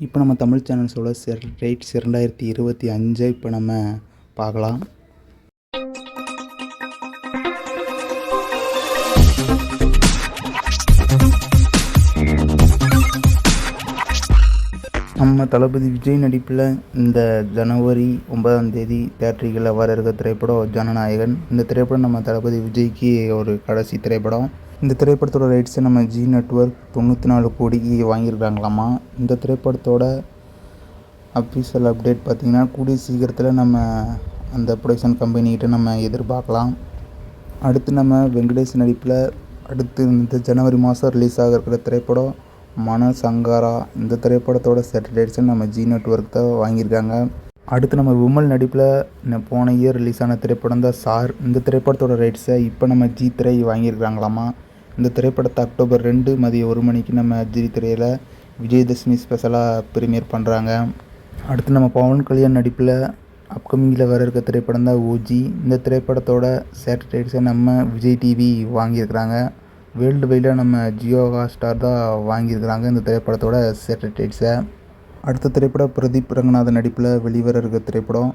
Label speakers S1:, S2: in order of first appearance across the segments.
S1: இப்போ நம்ம தமிழ் சேனல்ஸோட ரைட்ஸ் 2025 இப்போ நம்ம பார்க்கலாம். நம்ம தளபதி விஜய் நடிப்பில் இந்த ஜனவரி 9ஆம் தேதி தியேட்டர்களில் வர இருக்க திரைப்படம் ஜனநாயகன். இந்த திரைப்படம் நம்ம தளபதி விஜய்க்கு ஒரு கடைசி திரைப்படம். இந்த திரைப்படத்தோட ரைட்ஸை நம்ம ஜி நெட்வொர்க் 94 கோடிக்கு வாங்கியிருக்காங்களாமா. இந்த திரைப்படத்தோட அஃபிஷியல் அப்டேட் பார்த்திங்கன்னா கூடிய சீக்கிரத்தில் நம்ம அந்த ப்ரொடக்ஷன் கம்பெனிகிட்ட நம்ம எதிர்பார்க்கலாம். அடுத்து நம்ம வெங்கடேஷ் நடிப்பில் அடுத்து இந்த ஜனவரி மாதம் ரிலீஸ் ஆக இருக்கிற திரைப்படம் மனசங்காரா. இந்த திரைப்படத்தோட சேட்டலைட்ஸை நம்ம ஜி நெட்வொர்க் தான் வாங்கியிருக்காங்க. அடுத்து நம்ம விமல் நடிப்பில் போன இயர் ரிலீஸ் ஆன திரைப்படம் தான் சார். இந்த திரைப்படத்தோட ரைட்ஸை இப்போ நம்ம ஜி திரை வாங்கியிருக்காங்களாமா. இந்த திரைப்படத்தை அக்டோபர் 2 மதியம் 1 மணிக்கு நம்ம ஜி திரையில் விஜயதசமி ஸ்பெஷலாக ப்ரீமியர் பண்ணுறாங்க. அடுத்து நம்ம பவன் கல்யாண் நடிப்பில் அப்கமிங்கில் வர இருக்க திரைப்படம் தான் ஓஜி. இந்த திரைப்படத்தோட சேட்டலைட்ஸை நம்ம விஜய் டிவி வாங்கியிருக்கிறாங்க. வேர்ல்டு வைடாக நம்ம ஜியோ ஹாட்ஸ்டார் தான் வாங்கியிருக்கிறாங்க இந்த திரைப்படத்தோட சேட்டலைட்ஸை. அடுத்த திரைப்படம் பிரதீப் ரங்கநாதன் நடிப்பில் வெளிவர இருக்க திரைப்படம்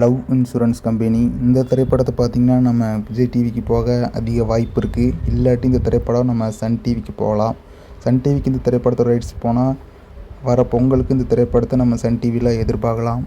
S1: லவ் இன்சூரன்ஸ் கம்பெனி. இந்த திரைப்படத்தை பார்த்திங்கன்னா நம்ம விஜய் டிவிக்கு போக அதிக வாய்ப்பு இருக்குது. இல்லாட்டி இந்த திரைப்படம் நம்ம சன் டிவிக்கு போகலாம். சன் டிவிக்கு இந்த திரைப்படத்தோட ரைட்ஸ் போனால் வர பொங்கலுக்கு இந்த திரைப்படத்தை நம்ம சன் டிவியில் எதிர்பார்க்கலாம்.